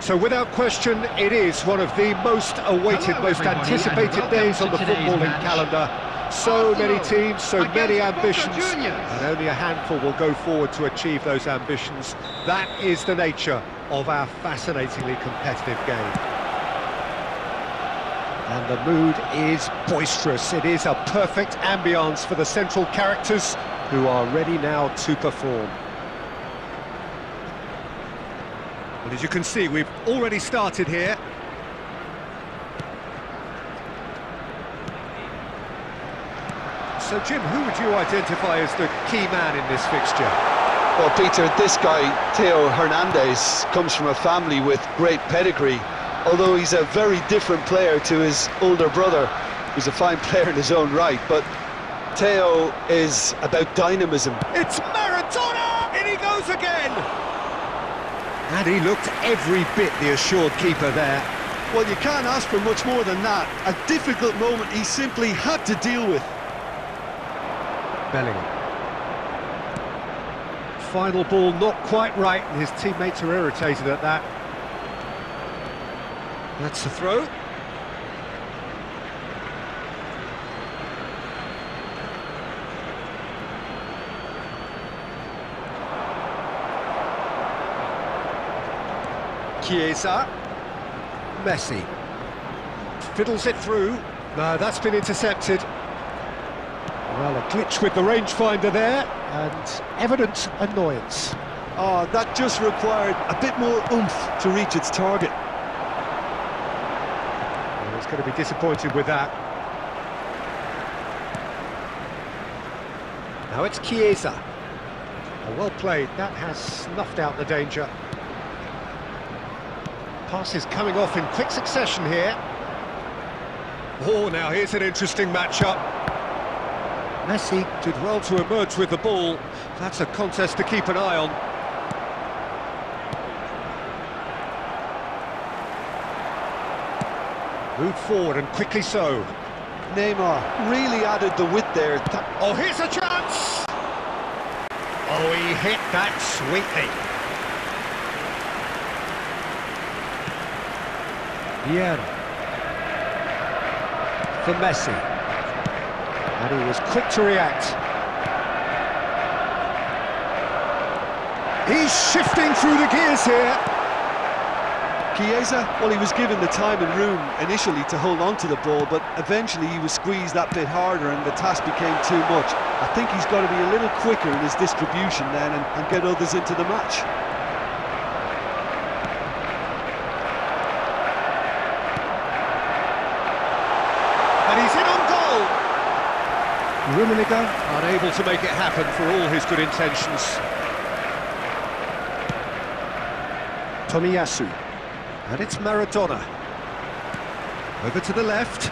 So without question, it is one of the most awaited, most anticipated days on the footballing calendar. So many teams, so many ambitions, and only a handful will go forward to achieve those ambitions. That is the nature of our fascinatingly competitive game. And the mood is boisterous. It is a perfect ambience for the central characters who are ready now to perform. Well, as you can see, we've already started here. So, Jim, who would you identify as the key man in this fixture? Well, Peter, this guy, Theo Hernandez, comes from a family with great pedigree, although he's a very different player to his older brother, who's a fine player in his own right. But Theo is about dynamism. It's Maradona! In he goes again! And he looked every bit the assured keeper there. Well, you can't ask for much more than that. A difficult moment he simply had to deal with. Bellingham. Final ball not quite right, and his teammates are irritated at that. That's the throw. Chiesa. Messi. Fiddles it through. No, that's been intercepted. Well, a glitch with the rangefinder there, and evident annoyance. Oh, that just required a bit more oomph to reach its target. Well, he's going to be disappointed with that. Now it's Chiesa. Oh, well played, that has snuffed out the danger. Passes coming off in quick succession here. Oh, now here's an interesting matchup. Messi did well to emerge with the ball. That's a contest to keep an eye on. Moved forward and quickly so. Neymar really added the width there. Oh, here's a chance! Oh, he hit that sweetly. Vieira. For Messi. And he was quick to react. He's shifting through the gears here. Chiesa, well, he was given the time and room initially to hold on to the ball, but eventually he was squeezed that bit harder and the task became too much. I think he's got to be a little quicker in his distribution then and get others into the match. And he's in on goal! Rummenigge unable to make it happen for all his good intentions. Tomiyasu. And it's Maradona. Over to the left.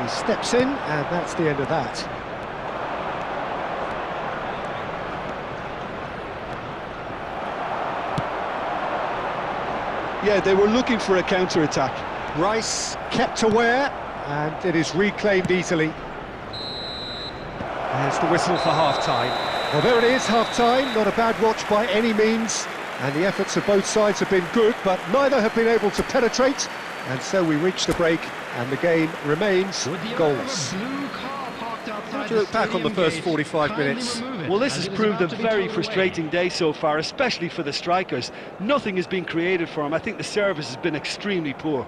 He steps in, and that's the end of that. Yeah, they were looking for a counter-attack. Rice kept aware, and it is reclaimed easily. There's the whistle for half-time. Well, there it is, half-time. Not a bad watch by any means. And the efforts of both sides have been good, but neither have been able to penetrate. And so we reach the break, and the game remains goals. How do you look back on the first 45 minutes? Well, this has proved a very frustrating day so far, especially for the strikers. Nothing has been created for them. I think the service has been extremely poor.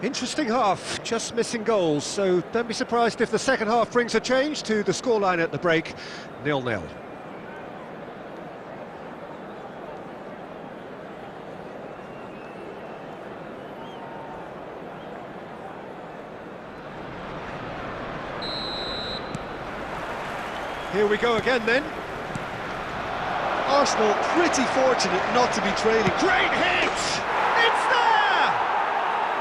Interesting half, just missing goals, so don't be surprised if the second half brings a change to the scoreline at the break, 0-0. Here we go again then. Arsenal pretty fortunate not to be trailing. Great hit! It's there!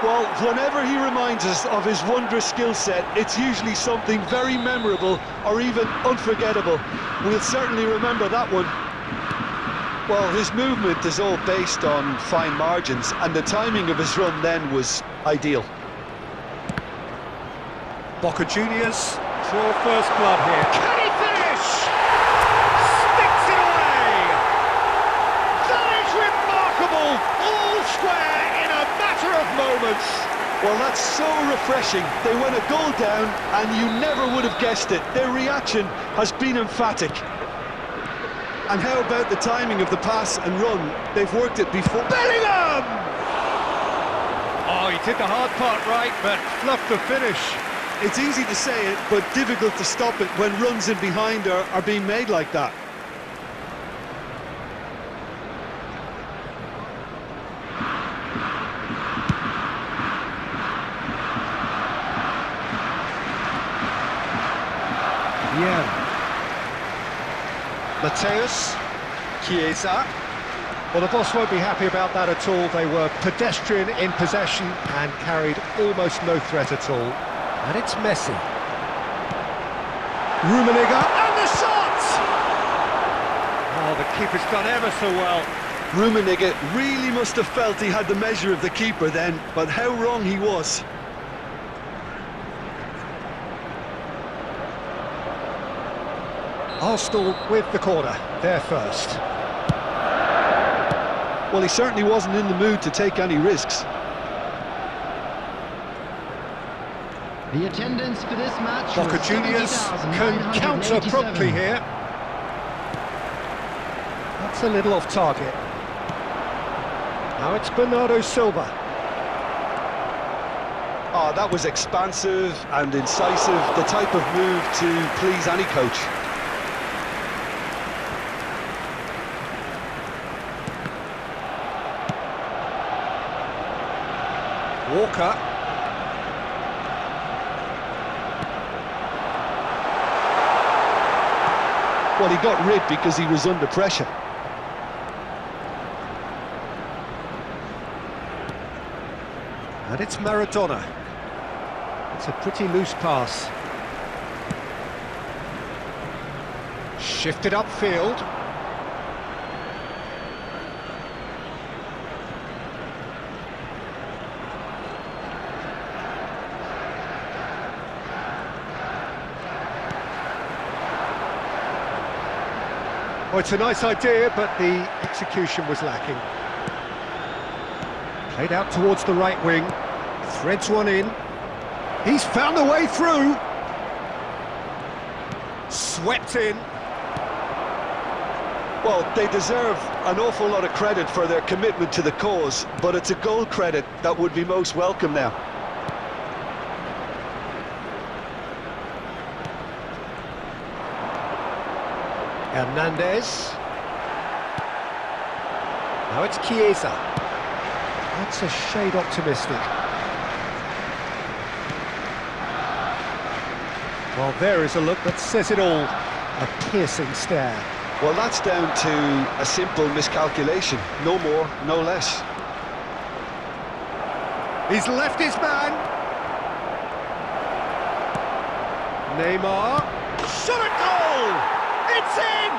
Well, whenever he reminds us of his wondrous skill set, it's usually something very memorable or even unforgettable. We'll certainly remember that one. Well, his movement is all based on fine margins, and the timing of his run then was ideal. BOCO Juniors draw first blood here. Can he finish? Sticks it away! That is remarkable! moments. Well, that's so refreshing. They went a goal down, and you never would have guessed it. Their reaction has been emphatic. And how about the timing of the pass and run? They've worked it before. Bellingham! Oh, he did the hard part right, but fluffed the finish. It's easy to say it, but difficult to stop it when runs in behind are being made like that. Yeah. Mateus, Chiesa. Well, the boss won't be happy about that at all. They were pedestrian in possession and carried almost no threat at all. And it's Messi. Rummenigge, and the shot! Oh, the keeper's done ever so well. Rummenigge really must have felt he had the measure of the keeper then, but how wrong he was. Arsenal with the corner, they're first. Well, he certainly wasn't in the mood to take any risks. The attendance for this match BOCO Juniors can counter promptly here. That's a little off target. Now it's Bernardo Silva. Oh, that was expansive and incisive, the type of move to please any coach. Walker. Well, he got rid because he was under pressure. And it's Maradona. It's a pretty loose pass. Shifted upfield. Well, it's a nice idea, but the execution was lacking. Played out towards the right wing, threads one in. He's found a way through. Swept in. Well, they deserve an awful lot of credit for their commitment to the cause, but it's a goal credit that would be most welcome now. Hernandez. Now it's Chiesa. That's a shade optimistic. Well, there is a look that says it all. A piercing stare. Well, that's down to a simple miscalculation. No more, no less. He's left his man. Neymar. Shot at goal! It's in!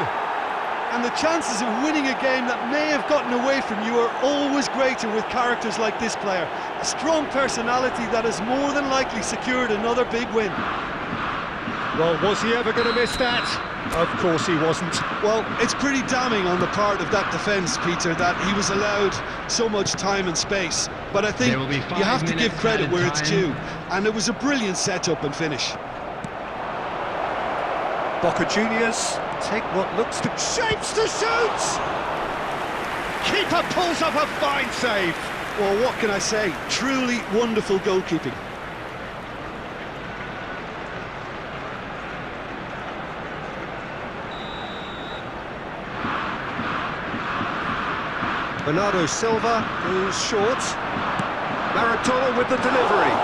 And the chances of winning a game that may have gotten away from you are always greater with characters like this player. A strong personality that has more than likely secured another big win. Well, was he ever going to miss that? Of course he wasn't. Well, it's pretty damning on the part of that defence, Peter, that he was allowed so much time and space. But I think you have to give credit where it's due. And it was a brilliant setup and finish. BOCO Juniors take what looks to shapes to shoot! Keeper pulls off a fine save. Well, what can I say? Truly wonderful goalkeeping. Bernardo Silva goes short. Maradona with the delivery.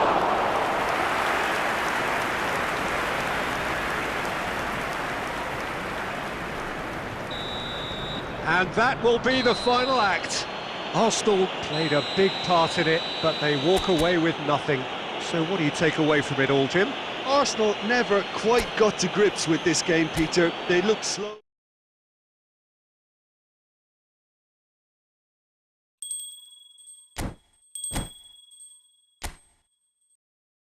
And that will be the final act. Arsenal played a big part in it, but they walk away with nothing. So what do you take away from it all, Jim? Arsenal never quite got to grips with this game, Peter. They looked slow.